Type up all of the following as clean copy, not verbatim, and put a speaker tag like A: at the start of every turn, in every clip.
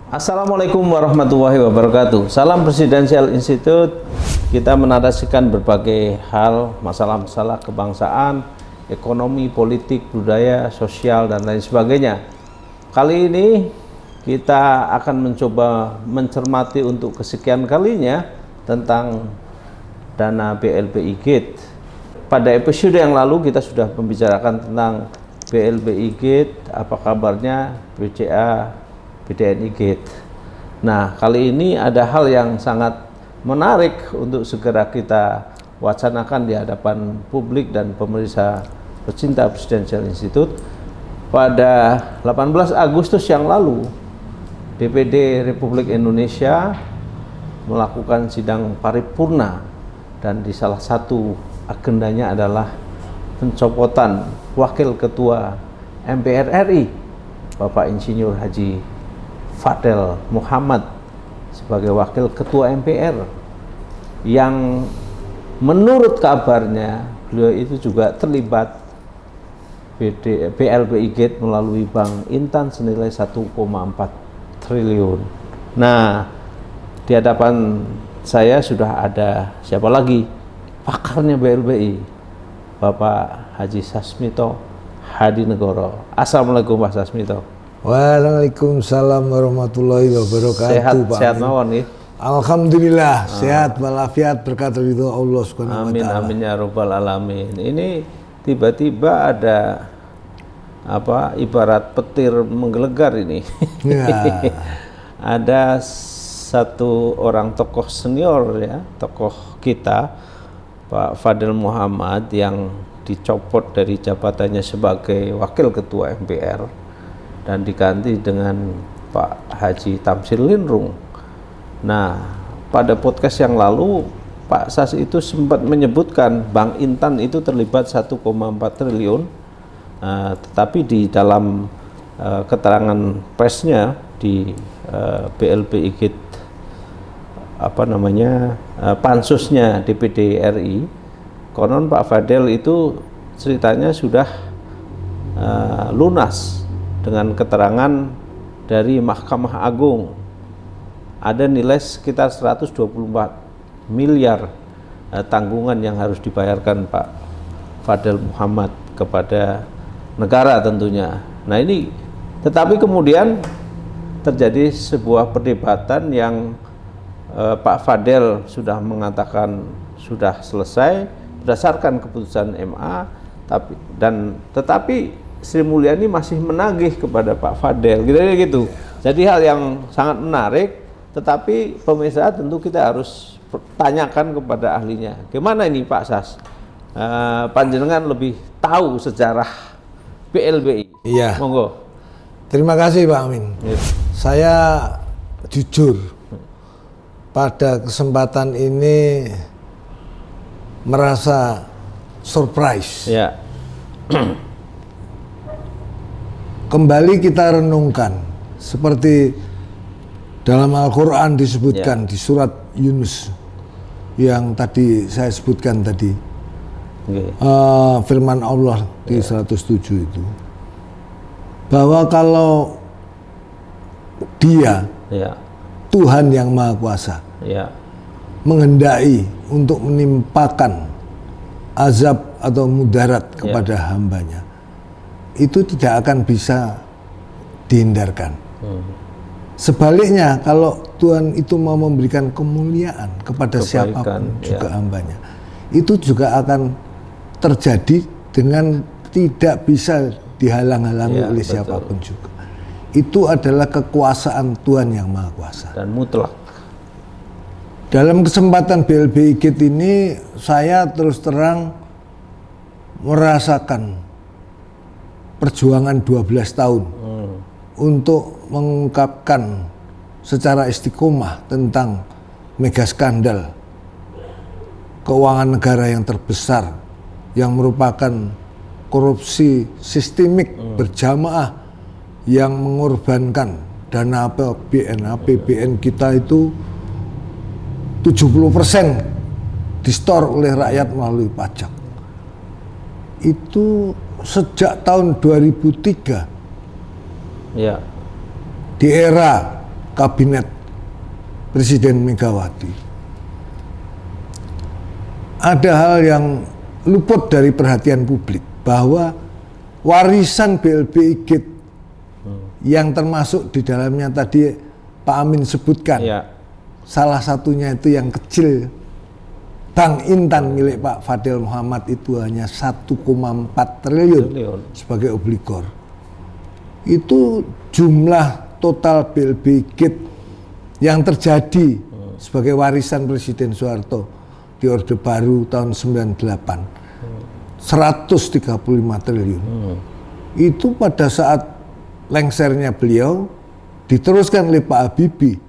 A: Assalamualaikum warahmatullahi wabarakatuh. Salam Presidential Institute. Kita menarasikan berbagai hal, masalah-masalah kebangsaan, ekonomi, politik, budaya, sosial, dan lain sebagainya. Kali ini kita akan mencoba mencermati untuk kesekian kalinya tentang dana BLBI Gate. Pada episode yang lalu kita sudah membicarakan tentang BLBI Gate, apa kabarnya, BCA, BDNI Gate. Nah, kali ini ada hal yang sangat menarik untuk segera kita wacanakan di hadapan publik dan pemirsa pecinta Presidential Institute. Pada 18 Agustus yang lalu, DPD Republik Indonesia melakukan sidang paripurna dan di salah satu agendanya adalah pencopotan Wakil Ketua MPR RI, Bapak Insinyur Haji Fadel Muhammad sebagai Wakil Ketua MPR, yang menurut kabarnya beliau itu juga terlibat BLBI Gate melalui Bank Intan senilai 1,4 triliun. Nah, di hadapan saya sudah ada siapa lagi? Pakarnya BLBI, Bapak Haji Sasmito Hadinegoro. Assalamualaikum Pak Sasmito.
B: Waalaikumsalam warahmatullahi wabarakatuh.
A: Sehat mawon nih.
B: Alhamdulillah sehat walafiat berkat ridho Allah Subhanahu wa
A: Amin
B: taala.
A: amin ya rabbal alamin. Ini tiba-tiba ada apa, ibarat petir menggelegar ini.
B: Ya.
A: Ada satu orang tokoh senior ya, tokoh kita, Pak Fadel Muhammad, yang dicopot dari jabatannya sebagai Wakil Ketua MPR dan diganti dengan Pak Haji Tamsir Linrung. Nah, pada podcast yang lalu Pak Sas itu sempat menyebutkan Bank Intan itu terlibat 1,4 triliun, tetapi di dalam keterangan persnya di BLBI Gate, apa namanya, pansusnya DPD RI, konon Pak Fadel itu ceritanya sudah lunas dengan keterangan dari Mahkamah Agung. Ada nilai sekitar 124 miliar tanggungan yang harus dibayarkan Pak Fadel Muhammad kepada negara tentunya. Nah ini, tetapi kemudian terjadi sebuah perdebatan yang Pak Fadel sudah mengatakan sudah selesai berdasarkan keputusan MA, tetapi Sri Mulyani masih menagih kepada Pak Fadel, gitu. Jadi hal yang sangat menarik, tetapi pemirsa tentu kita harus tanyakan kepada ahlinya. Gimana ini Pak Sas? Panjenengan lebih tahu sejarah BLBI.
B: Iya.
A: Monggo.
B: Terima kasih Pak Amin.
A: Yes.
B: Saya jujur pada kesempatan ini merasa surprise.
A: Ya.
B: Kembali kita renungkan seperti dalam Al-Quran disebutkan di surat Yunus yang tadi saya sebutkan tadi, firman Allah di 107 itu, bahwa kalau Dia Tuhan yang Maha Kuasa menghendaki untuk menimpakan azab atau mudarat kepada hambanya, itu tidak akan bisa dihindarkan. Sebaliknya, kalau Tuhan itu mau memberikan kemuliaan kepada siapapun juga hambanya, itu juga akan terjadi dengan tidak bisa dihalang-halangi oleh siapapun juga. Itu adalah kekuasaan Tuhan yang Maha Kuasa
A: Dan mutlak.
B: Dalam kesempatan BLBI Gate ini, saya terus terang merasakan perjuangan 12 tahun untuk mengungkapkan secara istiqomah tentang mega skandal keuangan negara yang terbesar, yang merupakan korupsi sistemik berjamaah yang mengorbankan dana APBN kita itu 70% distor oleh rakyat melalui pajak. Itu sejak tahun 2003
A: Ya.
B: di era kabinet Presiden Megawati, ada hal yang luput dari perhatian publik, bahwa warisan BLBI Gate yang termasuk di dalamnya tadi Pak Amin sebutkan, salah satunya itu yang kecil, Bank Intan milik Pak Fadel Muhammad itu hanya 1,4 triliun sebagai obligor. Itu jumlah total BLBI Gate yang terjadi sebagai warisan Presiden Soeharto di Orde Baru tahun 98, 135 triliun. Itu pada saat lengsernya beliau diteruskan oleh Pak Habibie,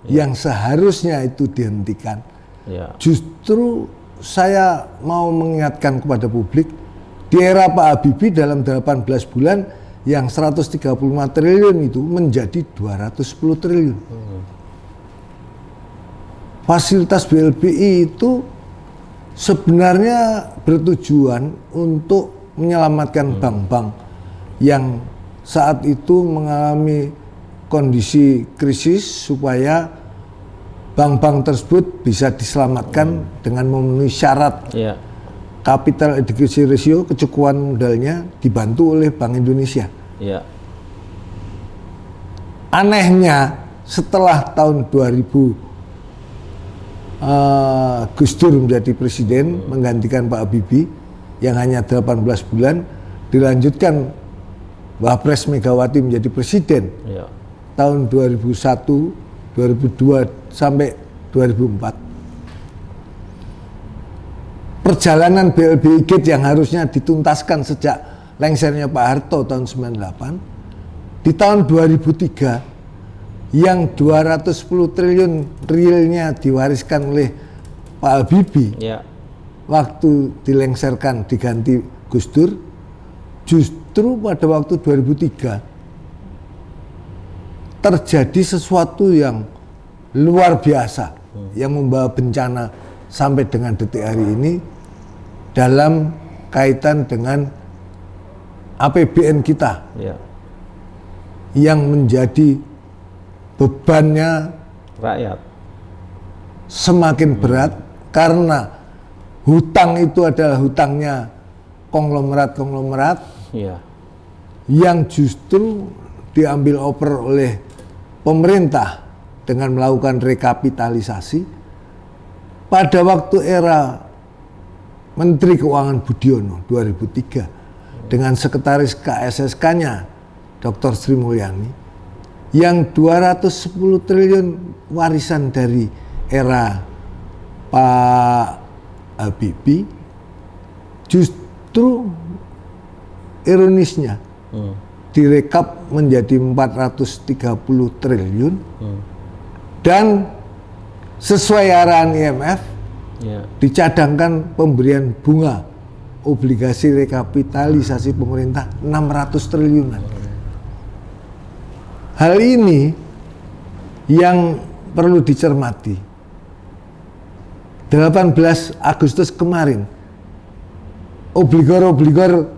B: yang seharusnya itu dihentikan. Justru saya mau mengingatkan kepada publik, di era Pak Habibie dalam 18 bulan yang 135 triliun itu menjadi 210 triliun. Fasilitas BLBI itu sebenarnya bertujuan untuk menyelamatkan bank-bank yang saat itu mengalami kondisi krisis, supaya bank-bank tersebut bisa diselamatkan dengan memenuhi syarat capital adequacy ratio, kecukupan modalnya, dibantu oleh Bank Indonesia. Anehnya setelah tahun 2000 Gus Dur menjadi presiden menggantikan Pak Habibie yang hanya 18 bulan, dilanjutkan Wapres Megawati menjadi presiden tahun 2001, 2002 sampai 2004. Perjalanan BLBI Gate yang harusnya dituntaskan sejak lengsernya Pak Harto tahun 98, di tahun 2003 yang 210 triliun realnya diwariskan oleh Pak Habibie waktu dilengserkan diganti Gus Dur. Justru pada waktu 2003 terjadi sesuatu yang luar biasa yang membawa bencana sampai dengan detik hari ini dalam kaitan dengan APBN kita yang menjadi bebannya
A: rakyat
B: semakin berat, karena hutang itu adalah hutangnya konglomerat-konglomerat yang justru diambil oper oleh pemerintah dengan melakukan rekapitalisasi. Pada waktu era Menteri Keuangan Budiono 2003 dengan sekretaris KSSK-nya Dr. Sri Mulyani, yang 210 triliun warisan dari era Pak Habibie, justru ironisnya direkap menjadi 430 triliun dan sesuai arahan IMF dicadangkan pemberian bunga obligasi rekapitalisasi pemerintah 600 triliunan. Hal ini yang perlu dicermati. 18 Agustus kemarin obligor-obligor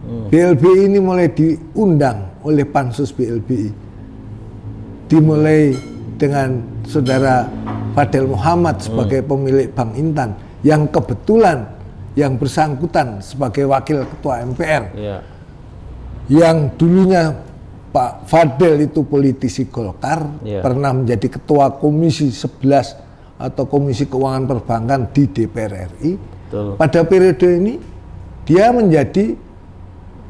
B: BLBI ini mulai diundang oleh Pansus BLBI. Dimulai dengan saudara Fadel Muhammad sebagai pemilik Bank Intan, yang kebetulan yang bersangkutan sebagai wakil ketua MPR. Yang dulunya Pak Fadel itu politisi Golkar, pernah menjadi ketua Komisi 11 atau Komisi Keuangan Perbankan di DPR RI. Pada periode ini dia menjadi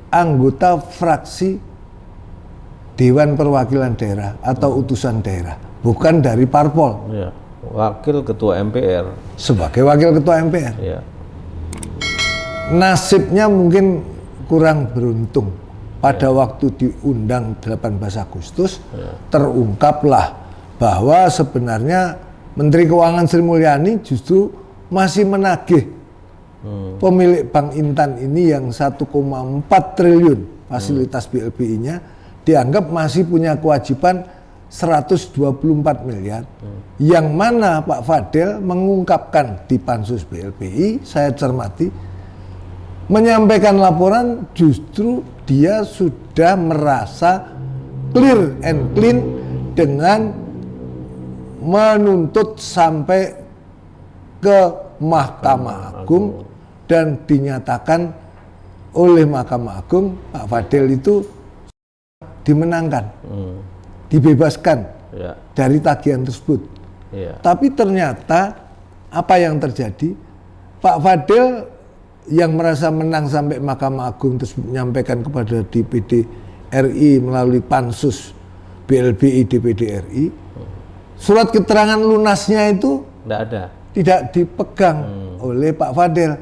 B: anggota fraksi Dewan Perwakilan Daerah atau utusan daerah, bukan dari parpol.
A: Wakil ketua MPR.
B: Sebagai wakil ketua MPR. Nasibnya mungkin kurang beruntung. Pada waktu diundang 18 Agustus, terungkaplah bahwa sebenarnya Menteri Keuangan Sri Mulyani justru masih menagih pemilik Bank Intan ini yang 1,4 triliun fasilitas BLBI-nya, dianggap masih punya kewajiban 124 miliar, yang mana Pak Fadel mengungkapkan di Pansus BLBI, saya cermati, menyampaikan laporan justru dia sudah merasa clear and clean dengan menuntut sampai ke Mahkamah Agung dan dinyatakan oleh Mahkamah Agung Pak Fadil itu dimenangkan, dibebaskan dari tagihan tersebut. Tapi ternyata apa yang terjadi? Pak Fadil yang merasa menang sampai Mahkamah Agung terus menyampaikan kepada DPD RI melalui Pansus BLBI DPD RI, surat keterangan lunasnya itu tidak dipegang oleh Pak Fadil.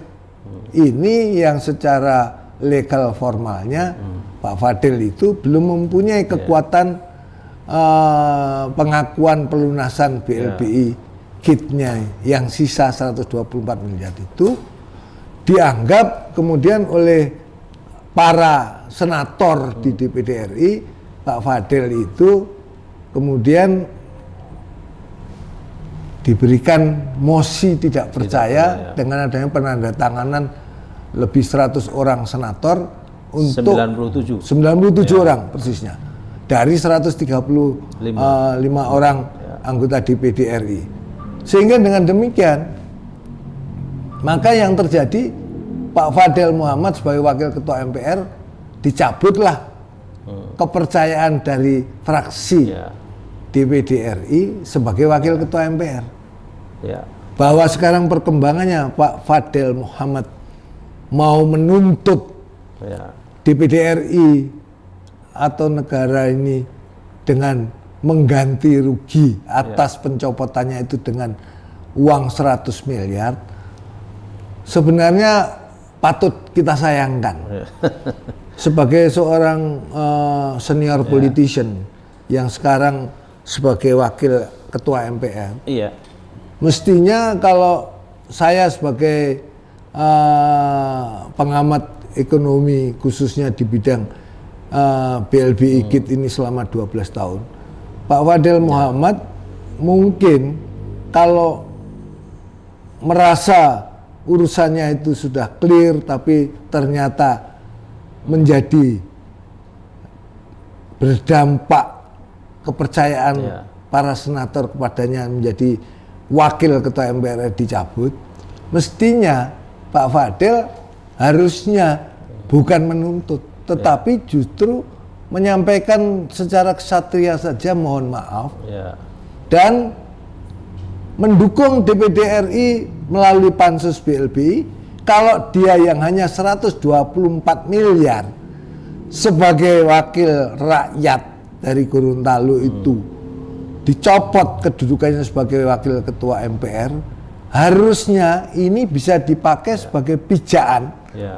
B: Ini yang secara legal formalnya Pak Fadil itu belum mempunyai kekuatan pengakuan pelunasan BLBI kitnya yang sisa 124 miliar itu dianggap kemudian oleh para senator di DPD RI, Pak Fadil itu kemudian diberikan mosi tidak percaya dengan adanya penandatanganan lebih 100 orang senator untuk 97 orang persisnya dari 135 orang anggota DPD RI. Sehingga dengan demikian maka yang terjadi Pak Fadil Muhammad sebagai wakil ketua MPR dicabutlah kepercayaan dari fraksi DPD RI sebagai wakil ketua MPR. Bahwa sekarang perkembangannya Pak Fadil Muhammad mau menuntut DPD RI atau negara ini dengan mengganti rugi atas pencopotannya itu dengan uang 100 miliar, sebenarnya patut kita sayangkan. Sebagai seorang senior politician yang sekarang sebagai wakil ketua MPR, mestinya kalau saya sebagai pengamat ekonomi khususnya di bidang BLBI KIT ini selama 12 tahun, Pak Fadil Muhammad mungkin kalau merasa urusannya itu sudah clear tapi ternyata menjadi berdampak kepercayaan para senator kepadanya menjadi wakil ketua MPR dicabut, mestinya Pak Fadil harusnya bukan menuntut tetapi justru menyampaikan secara kesatria saja mohon maaf dan mendukung DPD RI melalui Pansus BLBI. Kalau dia yang hanya 124 miliar sebagai wakil rakyat dari Gorontalo itu dicopot kedudukannya sebagai wakil ketua MPR, harusnya ini bisa dipakai sebagai pijakan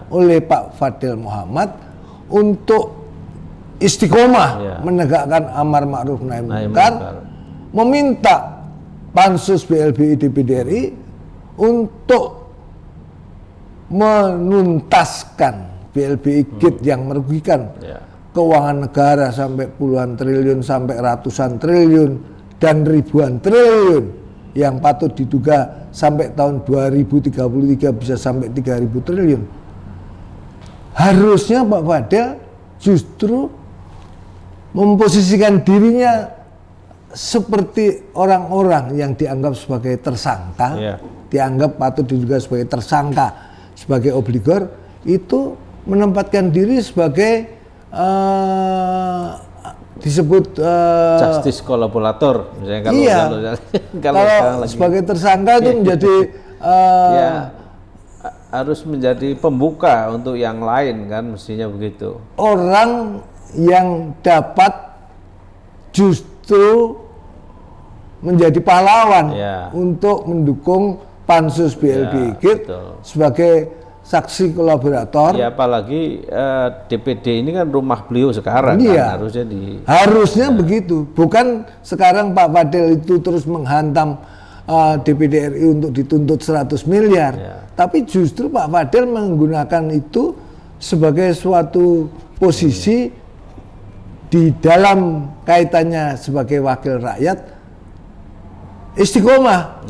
B: oleh Pak Fadil Muhammad untuk istiqomah menegakkan amar ma'ruf nahi munkar, meminta Pansus BLBI DPD RI untuk menuntaskan BLBI KIT yang merugikan keuangan negara sampai puluhan triliun sampai ratusan triliun dan ribuan triliun yang patut diduga sampai tahun 2033 bisa sampai 3.000 triliun. Harusnya Pak Fadil justru memposisikan dirinya seperti orang-orang yang dianggap sebagai tersangka, dianggap patut diduga sebagai tersangka, sebagai obligor, itu menempatkan diri sebagai disebut
A: justice kolaborator, misalnya
B: kalau sebagai tersangka itu menjadi
A: harus menjadi pembuka untuk yang lain kan, mestinya begitu.
B: Orang yang dapat justru menjadi pahlawan untuk mendukung Pansus BLBI KIT sebagai saksi kolaborator.
A: Ya apalagi DPD ini kan rumah beliau sekarang kan, harusnya begitu.
B: Bukan sekarang Pak Fadil itu terus menghantam DPD RI untuk dituntut 100 miliar. Tapi justru Pak Fadil menggunakan itu sebagai suatu posisi di dalam kaitannya sebagai wakil rakyat istiqomah.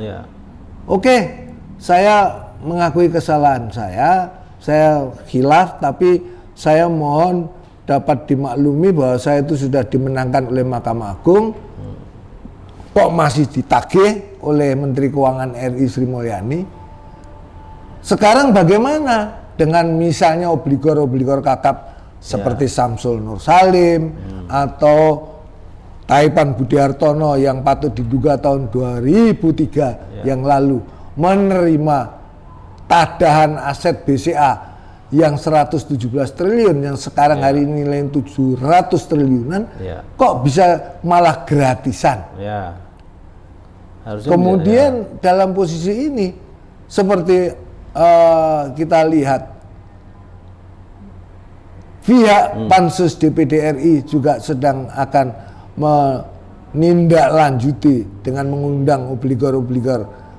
B: Oke, saya mengakui kesalahan saya khilaf, tapi saya mohon dapat dimaklumi bahwa saya itu sudah dimenangkan oleh Mahkamah Agung kok masih ditagih oleh Menteri Keuangan RI Sri Mulyani. Sekarang bagaimana dengan misalnya obligor kakap seperti Samsul Nur Salim atau Taipan Budi Hartono yang patut diduga tahun 2003 yang lalu menerima tadahan aset BCA yang 117 triliun yang sekarang hari ini nilai 700 triliunan, kok bisa malah gratisan. Kemudian dalam posisi ini seperti kita lihat pihak Pansus DPD RI juga sedang akan menindaklanjuti dengan mengundang obligor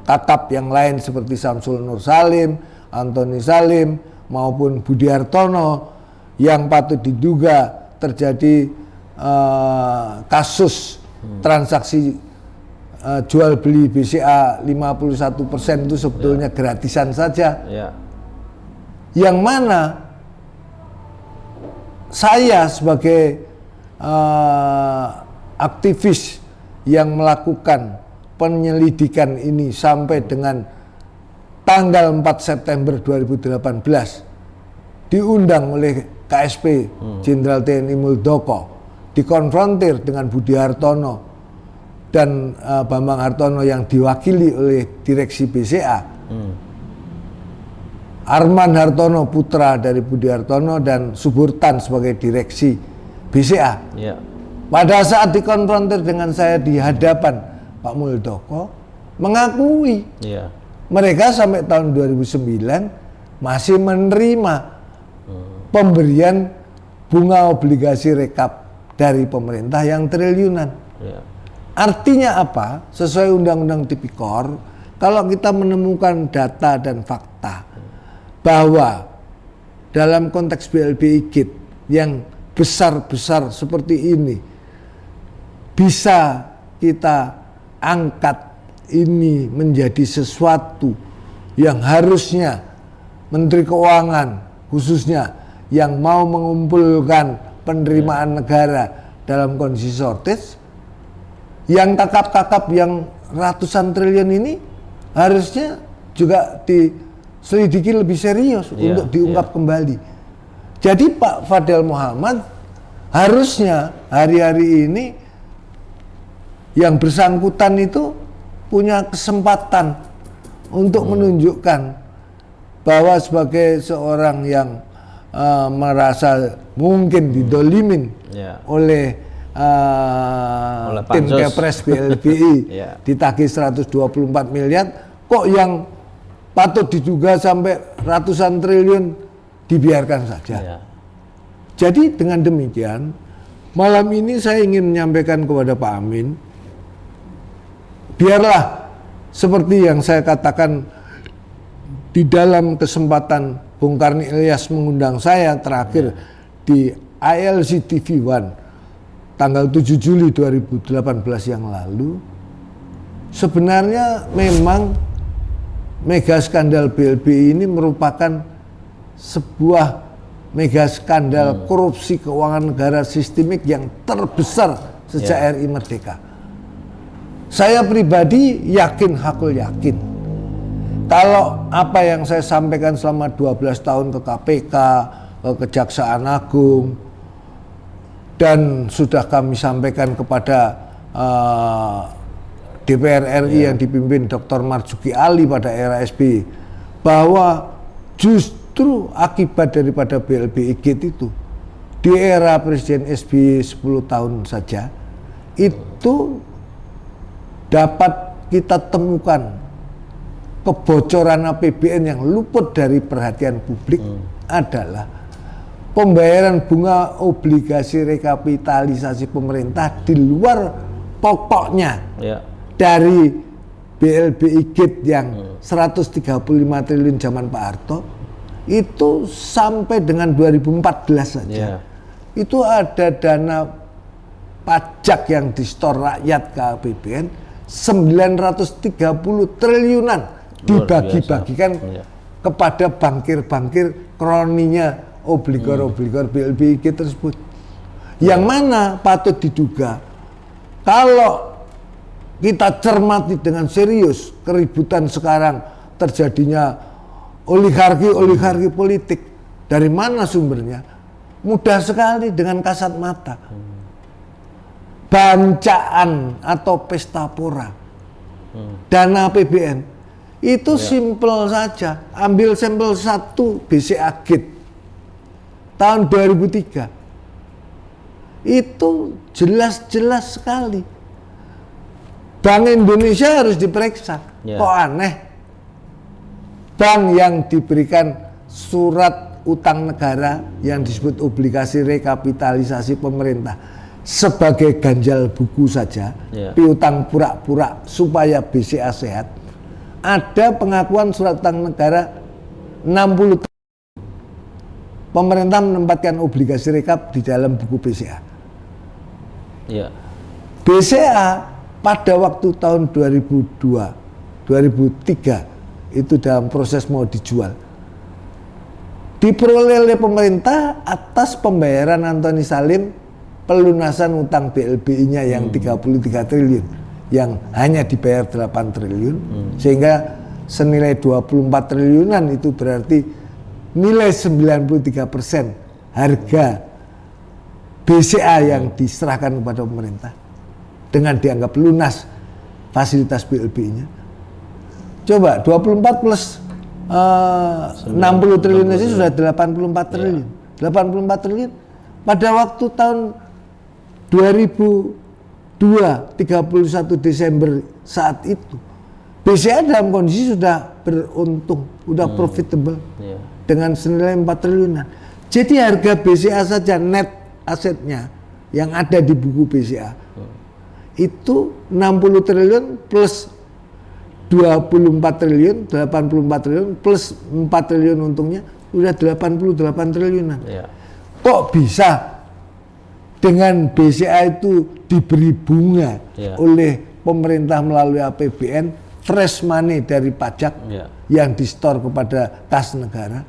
B: kakap yang lain seperti Samsul Nur Salim, Antoni Salim maupun Budi Hartono yang patut diduga terjadi kasus transaksi jual beli BCA 51% itu sebetulnya gratisan saja. Yang mana saya sebagai aktivis yang melakukan penyelidikan ini sampai dengan tanggal 4 September 2018 diundang oleh KSP Jenderal TNI Muldoko, dikonfrontir dengan Budi Hartono dan Bambang Hartono yang diwakili oleh direksi BCA, Arman Hartono putra dari Budi Hartono dan Suburtan sebagai direksi BCA. Pada saat dikonfrontir dengan saya di hadapan Pak Muldoko, mengakui mereka sampai tahun 2009 masih menerima pemberian bunga obligasi rekap dari pemerintah yang triliunan. Artinya apa? Sesuai Undang-Undang Tipikor, kalau kita menemukan data dan fakta bahwa dalam konteks BLBI Gate yang besar-besar seperti ini bisa kita angkat ini menjadi sesuatu yang harusnya Menteri Keuangan khususnya yang mau mengumpulkan penerimaan negara dalam kondisi shortage, yang kakap-kakap yang ratusan triliun ini harusnya juga diselidiki lebih serius untuk diungkap kembali. Jadi Pak Fadel Muhammad harusnya hari-hari ini yang bersangkutan itu punya kesempatan untuk menunjukkan bahwa sebagai seorang yang merasa mungkin didolimin oleh tim Kepres BLBI ditagih 124 miliar, kok yang patut diduga sampai ratusan triliun dibiarkan saja. Jadi dengan demikian malam ini saya ingin menyampaikan kepada Pak Amin, biarlah seperti yang saya katakan di dalam kesempatan Bung Karni Ilyas mengundang saya terakhir di ILC TV One tanggal 7 Juli 2018 yang lalu, sebenarnya memang mega skandal BLBI ini merupakan sebuah mega skandal korupsi keuangan negara sistemik yang terbesar sejak RI Merdeka. Saya pribadi yakin, hakul yakin, kalau apa yang saya sampaikan selama 12 tahun ke KPK, ke Kejaksaan Agung, dan sudah kami sampaikan kepada DPR RI yang dipimpin Dr. Marzuki Ali pada era SBY, bahwa justru akibat daripada BLBI Gate itu di era Presiden SBY 10 tahun saja itu dapat kita temukan kebocoran APBN yang luput dari perhatian publik adalah pembayaran bunga obligasi rekapitalisasi pemerintah di luar pokoknya dari BLBI Gate yang 135 triliun zaman Pak Harto itu sampai dengan 2014 saja. Itu ada dana pajak yang disetor rakyat ke APBN 930 triliunan dibagi-bagikan kepada bankir-bankir kroninya obligor-obligor BLBI tersebut. Yang mana patut diduga kalau kita cermati dengan serius keributan sekarang, terjadinya oligarki politik. Dari mana sumbernya? Mudah sekali, dengan kasat mata. Bancaan atau pesta pora, dana APBN, itu simpel saja. Ambil sampel 1 BCA Gate tahun 2003. Itu jelas-jelas sekali. Bank Indonesia harus diperiksa. Kok aneh? Bank yang diberikan surat utang negara yang disebut obligasi rekapitalisasi pemerintah sebagai ganjal buku saja, piutang pura-pura supaya BCA sehat, ada pengakuan surat utang negara 60 pemerintah menempatkan obligasi rekap di dalam buku BCA. BCA pada waktu tahun 2002, 2003 itu dalam proses mau dijual, diperoleh oleh pemerintah atas pembayaran Antoni Salim pelunasan utang BLBI-nya yang 33 triliun yang hanya dibayar 8 triliun sehingga senilai 24 triliunan, itu berarti nilai 93% harga BCA yang diserahkan kepada pemerintah dengan dianggap lunas fasilitas BLBI-nya. Coba 24 plus 60 triliun aja sudah 84 triliun. 84 triliun pada waktu tahun 2002 31 Desember saat itu BCA dalam kondisi sudah beruntung, sudah profitable dengan senilai 4 triliunan. Jadi harga BCA saja net asetnya yang ada di buku BCA itu 60 triliun plus 24 triliun, 84 triliun plus 4 triliun untungnya udah 88 triliunan. Kok bisa dengan BCA itu diberi bunga oleh pemerintah melalui APBN, fresh money dari pajak yang disetor kepada kas negara,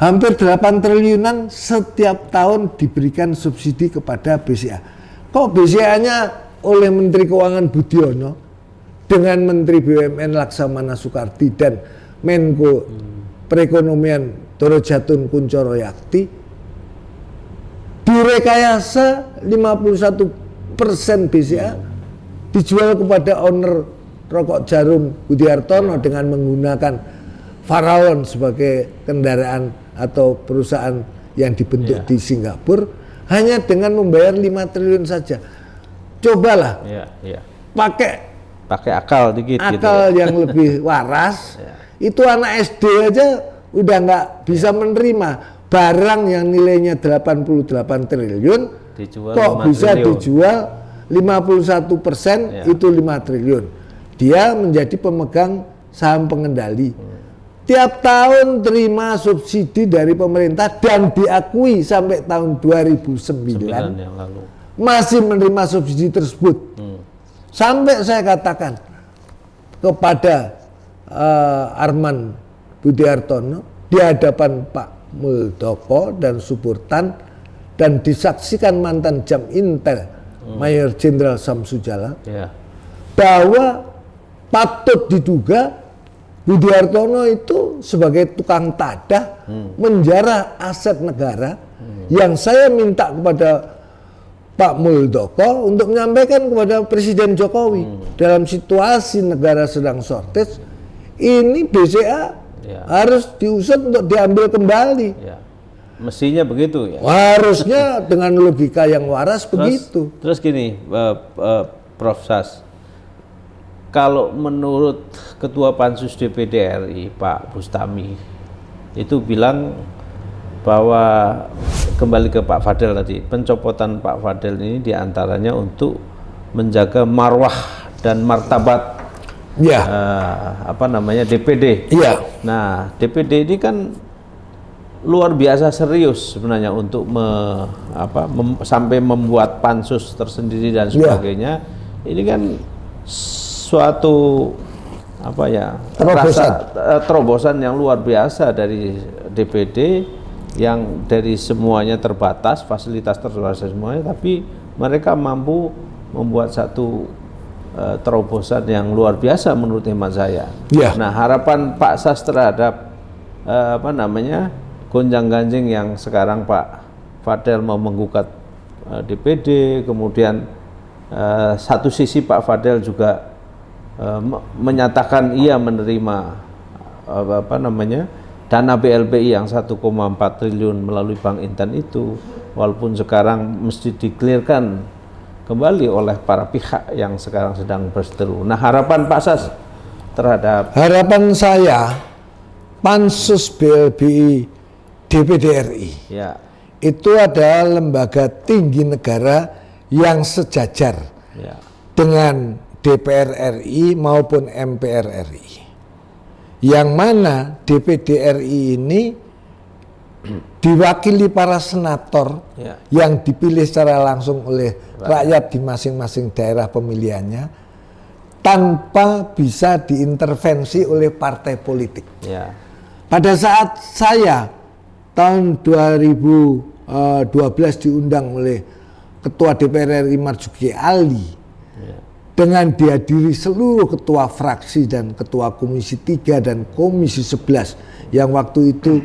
B: hampir 8 triliunan setiap tahun diberikan subsidi kepada BCA. Kok BCA-nya oleh Menteri Keuangan Budiono dengan Menteri BUMN Laksamana Soekardi dan Menko Perekonomian Doro Jatun Kuncoro Yakti direkayasa 51% BCA dijual kepada owner rokok Jarum Budi Hartono dengan menggunakan Faraon sebagai kendaraan atau perusahaan yang dibentuk di Singapura hanya dengan membayar 5 triliun saja. Cobalah pakai
A: akal dikit,
B: akal yang lebih waras. Itu anak SD aja udah nggak bisa menerima barang yang nilainya 88 triliun dijual kok bisa triliun. Dijual 51% itu 5 triliun. Dia menjadi pemegang saham pengendali. Tiap tahun terima subsidi dari pemerintah dan diakui sampai tahun 2009 yang lalu masih menerima subsidi tersebut. Sampai saya katakan kepada Arman Budi Hartono di hadapan Pak Muldoko dan Suburtan dan disaksikan mantan Jam Intel Mayor Jenderal Samsudjalal bahwa patut diduga Budi Hartono itu sebagai tukang tadah menjarah aset negara yang saya minta kepada Pak Muldoko untuk menyampaikan kepada Presiden Jokowi dalam situasi negara sedang shortage ini BCA harus diusut untuk diambil kembali.
A: Mestinya begitu ya.
B: Harusnya dengan logika yang waras begitu.
A: Terus gini, Prof Sas. Kalau menurut Ketua Pansus DPD RI Pak Bustami itu bilang bahwa kembali ke Pak Fadel tadi, pencopotan Pak Fadel ini diantaranya untuk menjaga marwah dan martabat DPD. Nah, DPD ini kan luar biasa serius sebenarnya untuk sampai membuat pansus tersendiri dan sebagainya. Ini kan suatu terobosan yang luar biasa dari DPD yang dari semuanya terbatas, fasilitas terbatas semuanya, tapi mereka mampu membuat satu terobosan yang luar biasa menurut hemat saya.
B: Ya.
A: Nah, harapan Pak Sas terhadap gonjang-ganjing yang sekarang Pak Fadel mau menggugat DPD, kemudian satu sisi Pak Fadel juga menyatakan ia menerima dana BLPI yang 1,4 triliun melalui Bank Intan itu, walaupun sekarang mesti dikelirkan kembali oleh para pihak yang sekarang sedang berseteru. Nah, harapan Pak Sas terhadap...
B: Harapan saya, Pansus BLBI DPD RI
A: Ya,
B: itu adalah lembaga tinggi negara yang sejajar
A: ya,
B: dengan DPR RI maupun MPR RI. Yang mana DPD RI ini diwakili para senator
A: ya,
B: yang dipilih secara langsung oleh rakyat di masing-masing daerah pemilihannya tanpa bisa diintervensi oleh partai politik.
A: ya,
B: Pada saat saya tahun 2012 diundang oleh Ketua DPR RI Marzuki Ali
A: ya,
B: dengan dihadiri seluruh ketua fraksi dan ketua komisi 3 dan komisi 11 yang waktu itu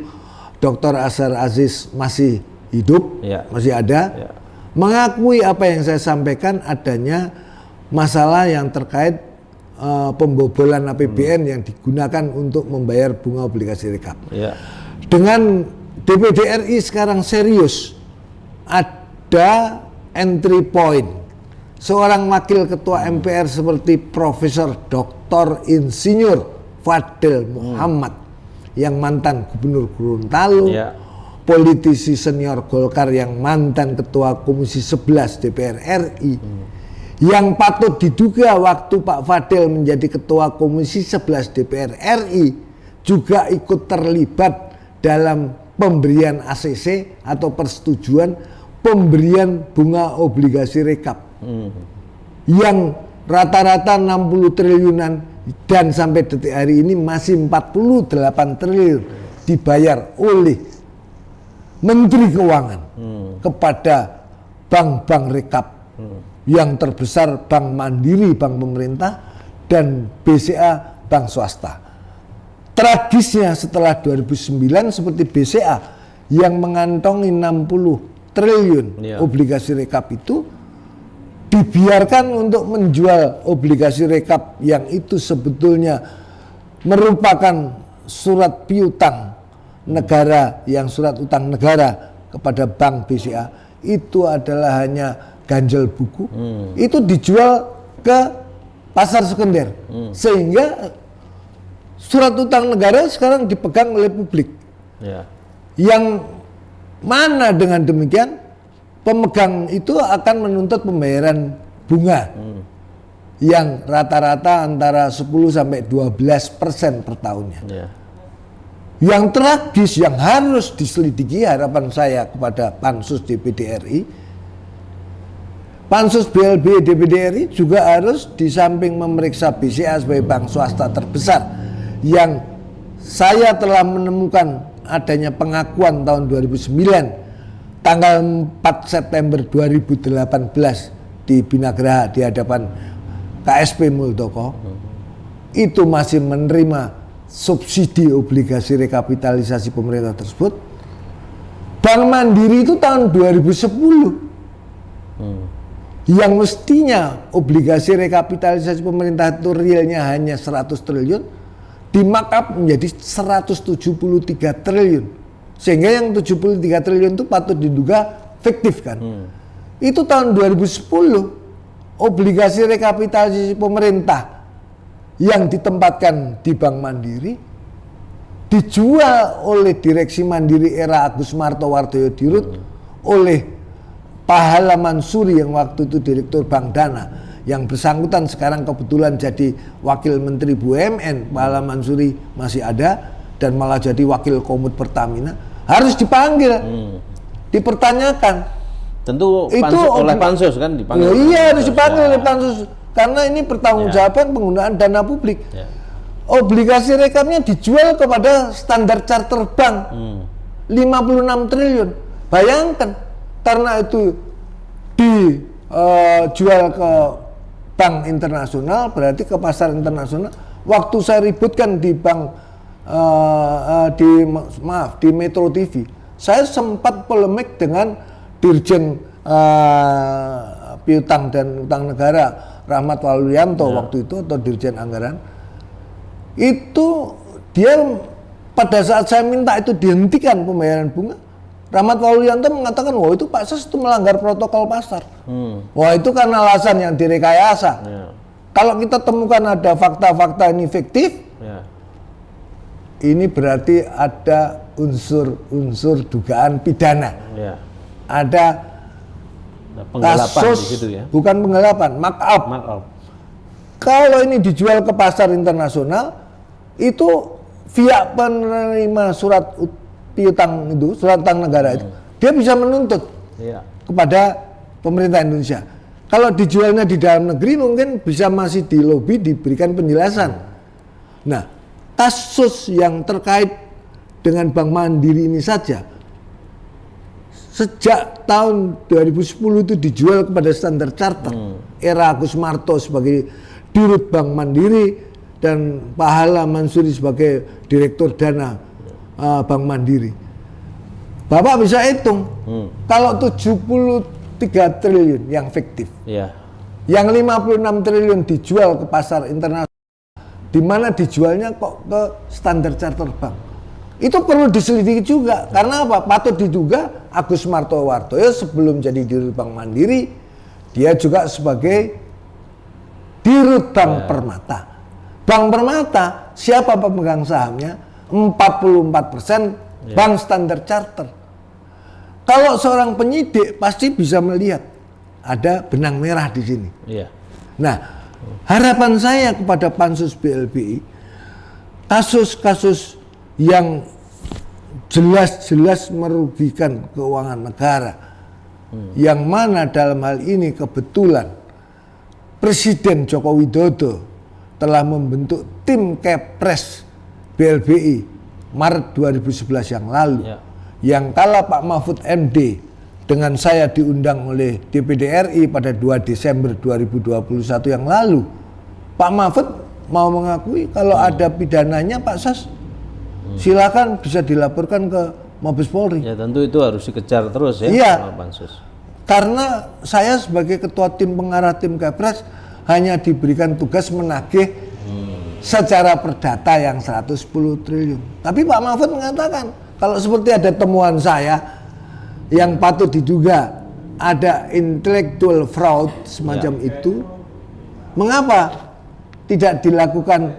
B: Dr. Azhar Aziz masih hidup,
A: ya,
B: masih ada,
A: ya,
B: mengakui apa yang saya sampaikan adanya masalah yang terkait pembobolan APBN yang digunakan untuk membayar bunga obligasi rekap.
A: ya,
B: Dengan DPD RI sekarang serius, ada entry point seorang wakil ketua MPR seperti Profesor Dr. Insinyur Fadel Muhammad yang mantan Gubernur Gorontalo,
A: ya,
B: politisi senior Golkar yang mantan Ketua Komisi 11 DPR RI, yang patut diduga waktu Pak Fadel menjadi Ketua Komisi 11 DPR RI juga ikut terlibat dalam pemberian ACC atau persetujuan pemberian bunga obligasi rekap yang rata-rata 60 triliunan dan sampai detik hari ini masih 48 triliun dibayar oleh Menteri Keuangan kepada bank-bank rekap yang terbesar Bank Mandiri, bank pemerintah, dan BCA, bank swasta. Tragisnya setelah 2009 seperti BCA yang mengantongi 60 triliun
A: Ya.
B: obligasi rekap itu dibiarkan untuk menjual obligasi rekap yang itu sebetulnya merupakan surat piutang negara, yang surat utang negara kepada bank BCA itu adalah hanya ganjel buku, itu dijual ke pasar sekunder, sehingga surat utang negara sekarang dipegang oleh publik.
A: ya,
B: Yang mana dengan demikian pemegang itu akan menuntut pembayaran bunga yang rata-rata antara 10 sampai 12% per tahunnya.
A: ya,
B: Yang tragis yang harus diselidiki, harapan saya kepada Pansus DPD RI, Pansus BLB DPD RI juga harus di samping memeriksa BCA sebagai bank swasta terbesar yang saya telah menemukan adanya pengakuan tahun 2009 tanggal 4 September 2018 di Binagraha di hadapan KSP Muldoko itu masih menerima subsidi obligasi rekapitalisasi pemerintah tersebut. Bank Mandiri itu tahun 2010 yang mestinya obligasi rekapitalisasi pemerintah itu realnya hanya 100 triliun di-markup menjadi 173 triliun. Sehingga yang 73 triliun itu patut diduga fiktif kan. Itu tahun 2010 obligasi rekapitalisasi pemerintah yang ditempatkan di Bank Mandiri dijual oleh direksi Mandiri era Agus Martowardoyo Dirut oleh Pahala Mansuri yang waktu itu direktur Bank Dana, yang bersangkutan sekarang kebetulan jadi wakil menteri BUMN. Pahala Mansuri masih ada dan malah jadi wakil Komut Pertamina, harus dipanggil, dipertanyakan.
A: tentu
B: Itu
A: pansus, oleh pansus kan dipanggil.
B: Iya, harus dipanggil
A: Ya.
B: oleh pansus karena ini pertanggungjawaban penggunaan dana publik.
A: Ya.
B: Obligasi rekapnya dijual kepada Standard Chartered Bank 56 triliun. Bayangkan, karena itu dijual ke bank internasional berarti ke pasar internasional. Waktu saya ributkan di bank di Metro TV, saya sempat polemik dengan Dirjen Piutang dan Utang Negara Rahmat Waluyanto waktu itu, atau Dirjen Anggaran. Itu dia pada saat saya minta itu dihentikan pembayaran bunga, Rahmat Waluyanto mengatakan, wah itu Pak Ses itu melanggar protokol pasar. Wah itu kan alasan yang direkayasa. Kalau kita temukan ada fakta-fakta ini fiktif, ini berarti ada unsur-unsur dugaan pidana. Ada
A: penggelapan
B: kasus,
A: di situ ya.
B: bukan penggelapan, markup. Kalau ini dijual ke pasar internasional, itu via penerima surat piutang itu, surat utang negara itu, dia bisa menuntut kepada pemerintah Indonesia. Kalau dijualnya di dalam negeri mungkin bisa masih dilobi, diberikan penjelasan. Nah, kasus yang terkait dengan Bank Mandiri ini saja, sejak tahun 2010 itu dijual kepada Standard Chartered, era Agus Marto sebagai Dirut Bank Mandiri dan Pak Hala Mansuri sebagai Direktur Dana Bank Mandiri. Bapak bisa hitung, kalau 73 triliun yang fiktif, yang 56 triliun dijual ke pasar internasional, di mana dijualnya kok ke Standard Chartered Bank, itu perlu diselidiki juga. Karena apa? Patut diduga Agus Martowardoyo sebelum jadi Dirut Bank Mandiri, dia juga sebagai Dirut Bank Permata. Bank Permata, siapa pemegang sahamnya? 44% Bank Standard Chartered. Kalau seorang penyidik pasti bisa melihat ada benang merah di sini. Nah, harapan saya kepada Pansus BLBI, kasus-kasus yang jelas-jelas merugikan keuangan negara, yang mana dalam hal ini kebetulan Presiden Joko Widodo telah membentuk tim Kepres BLBI Maret 2011 yang lalu, yang kala Pak Mahfud MD dengan saya diundang oleh DPD RI pada 2 Desember 2021 yang lalu, Pak Mahfud mau mengakui kalau ada pidananya Pak Sas, silakan bisa dilaporkan ke Mabes Polri.
A: Ya tentu itu harus dikejar terus ya, Pansus.
B: Karena saya sebagai ketua tim pengarah tim Kepres hanya diberikan tugas menagih secara perdata yang 110 triliun. Tapi Pak Mahfud mengatakan kalau seperti ada temuan saya yang patut diduga ada intellectual fraud semacam itu, mengapa tidak dilakukan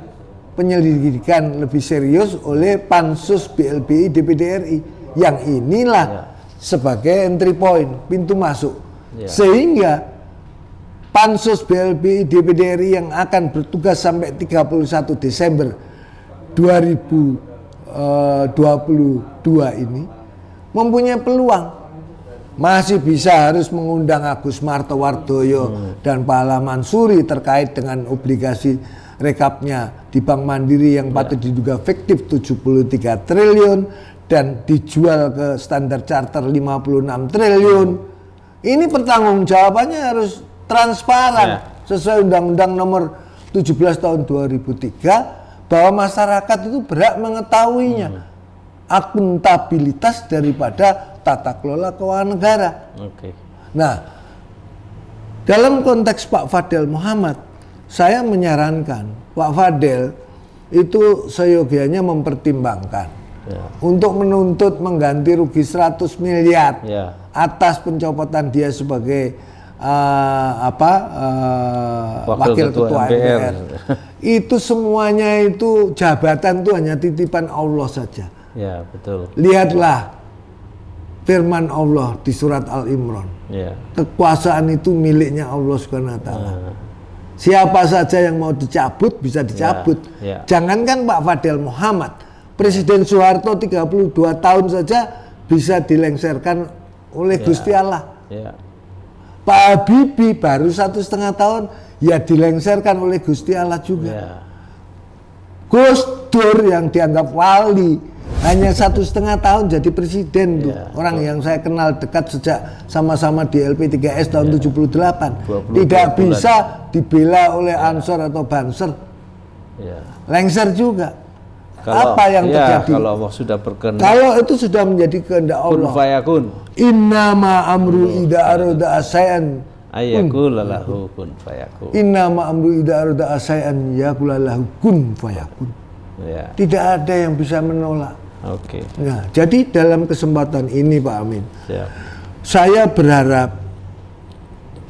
B: penyelidikan lebih serius oleh Pansus BLBI DPD RI, yang inilah sebagai entry point, pintu masuk, sehingga Pansus BLBI DPD RI yang akan bertugas sampai 31 Desember 2022 ini mempunyai peluang, masih bisa harus mengundang Agus Martowardoyo dan Pak Hala Mansuri terkait dengan obligasi rekapnya di Bank Mandiri yang patut diduga fiktif 73 triliun dan dijual ke Standard Chartered 56 triliun. Ini pertanggungjawabannya harus transparan sesuai Undang-Undang Nomor 17 Tahun 2003, bahwa masyarakat itu berhak mengetahuinya. Akuntabilitas daripada tata kelola keuangan negara. Nah, dalam konteks Pak Fadel Muhammad, saya menyarankan Pak Fadel itu seyogianya mempertimbangkan untuk menuntut mengganti rugi 100 miliar atas pencopotan dia sebagai wakil ketua MPR. Itu semuanya itu jabatan itu hanya titipan Allah saja.
A: Ya, betul.
B: Lihatlah firman Allah di surat Al-Imran. Kekuasaan itu miliknya Allah Subhanahu wa taala. Siapa saja yang mau dicabut bisa dicabut. Jangankan Pak Fadel Muhammad, Presiden Soeharto 32 tahun saja bisa dilengsarkan oleh Gusti Allah. Pak Habibie baru 1,5 tahun ya dilengsarkan oleh Gusti Allah juga. Gus Dur yang dianggap wali Hanya 1,5 tahun jadi presiden tuh.
A: Ya,
B: Orang yang saya kenal dekat sejak sama-sama di LP3S tahun 78.
A: 22
B: Tidak
A: bulan.
B: bisa dibela oleh Ansor atau Banser.
A: Ya.
B: Lengser juga.
A: Kalau,
B: Apa yang terjadi?
A: Kalau Allah sudah berkehendak,
B: Kalau itu sudah menjadi kehendak
A: kun
B: Allah.
A: fayakun,
B: Innama amru ida aroda asayan.
A: ayakul lahu kun fayakun.
B: Innama amru ida aroda asayan yakulalahu kun fayakun.
A: Ya,
B: Tidak ada yang bisa menolak.
A: oke.
B: Nah, jadi dalam kesempatan ini Pak Amin,
A: Siap.
B: saya berharap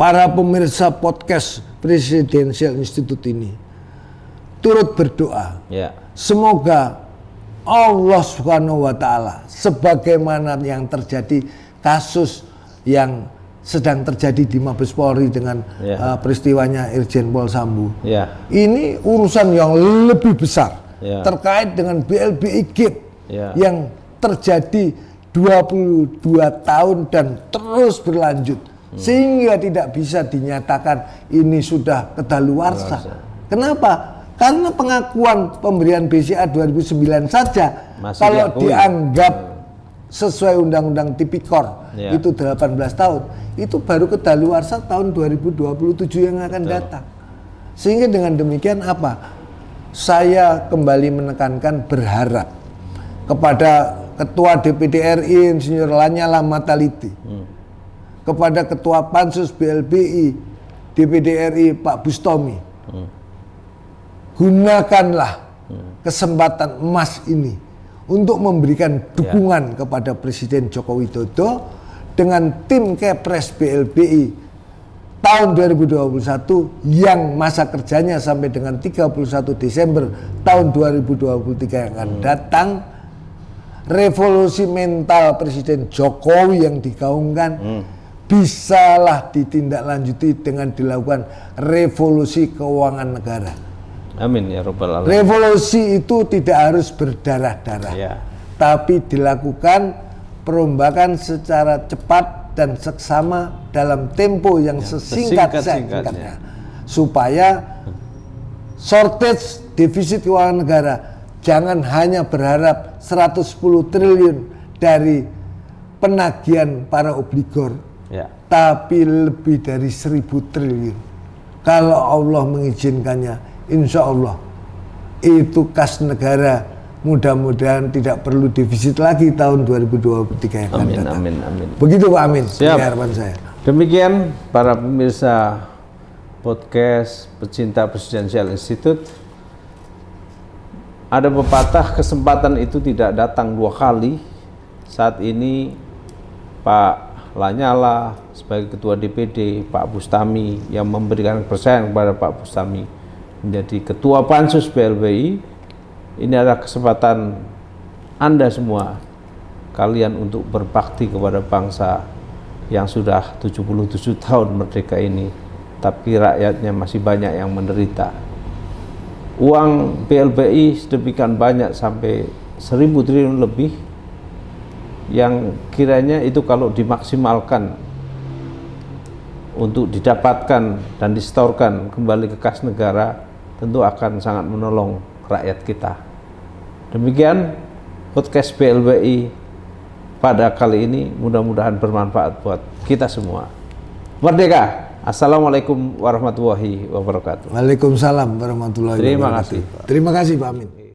B: para pemirsa podcast Presidential Institute ini turut berdoa.
A: Ya,
B: Semoga Allah Subhanahu wa taala sebagaimana yang terjadi kasus yang sedang terjadi di Mabes Polri dengan peristiwanya Irjen Pol Sambo.
A: ya,
B: Ini urusan yang lebih besar terkait dengan BLBI Gate yang terjadi 22 tahun dan terus berlanjut sehingga tidak bisa dinyatakan ini sudah kedaluarsa. Kenapa? Karena pengakuan pemberian BCA 2009 saja
A: masih
B: kalau
A: diakui.
B: dianggap sesuai Undang-Undang Tipikor itu 18 tahun, itu baru kedaluarsa tahun 2027 yang akan datang. Sehingga dengan demikian apa? Saya kembali menekankan berharap kepada Ketua DPD RI Insinyur Lanyala Mataliti, kepada Ketua Pansus BLBI DPD RI Pak Bustomi, gunakanlah kesempatan emas ini untuk memberikan dukungan kepada Presiden Joko Widodo dengan tim Kepres BLBI tahun 2021 yang masa kerjanya sampai dengan 31 Desember tahun 2023 yang akan datang. Revolusi mental Presiden Jokowi yang digaungkan bisalah ditindaklanjuti dengan dilakukan revolusi keuangan negara.
A: amin ya robbal alamin.
B: Revolusi itu tidak harus berdarah-darah, tapi dilakukan perombakan secara cepat dan seksama dalam tempo yang sesingkat-singkatnya, supaya shortage defisit keuangan negara jangan hanya berharap 110 triliun dari penagihan para obligor, tapi lebih dari 1.000 triliun. Kalau Allah mengizinkannya, insya Allah itu kas negara mudah-mudahan tidak perlu defisit lagi tahun 2023 yang akan datang.
A: Amin.
B: Begitu Pak Amin,
A: Siap.
B: harapan saya.
A: Demikian para pemirsa podcast pecinta Presidential Institute. Ada pepatah, kesempatan itu tidak datang 2 kali. Saat ini Pak Lanyala sebagai Ketua DPD, Pak Bustami yang memberikan kepercayaan kepada Pak Bustami menjadi Ketua Pansus BLBI. Ini adalah kesempatan Anda semua, kalian untuk berbakti kepada bangsa yang sudah 77 tahun merdeka ini, tapi rakyatnya masih banyak yang menderita. Uang BLBI sedemikian banyak sampai 1.000 triliun lebih, yang kiranya itu kalau dimaksimalkan untuk didapatkan dan disetorkan kembali ke kas negara, tentu akan sangat menolong rakyat kita. Demikian podcast BLBI pada kali ini, mudah-mudahan bermanfaat buat kita semua. Merdeka! Assalamualaikum warahmatullahi wabarakatuh.
B: Waalaikumsalam warahmatullahi wabarakatuh.
A: Terima kasih.
B: Terima kasih Pak Amin.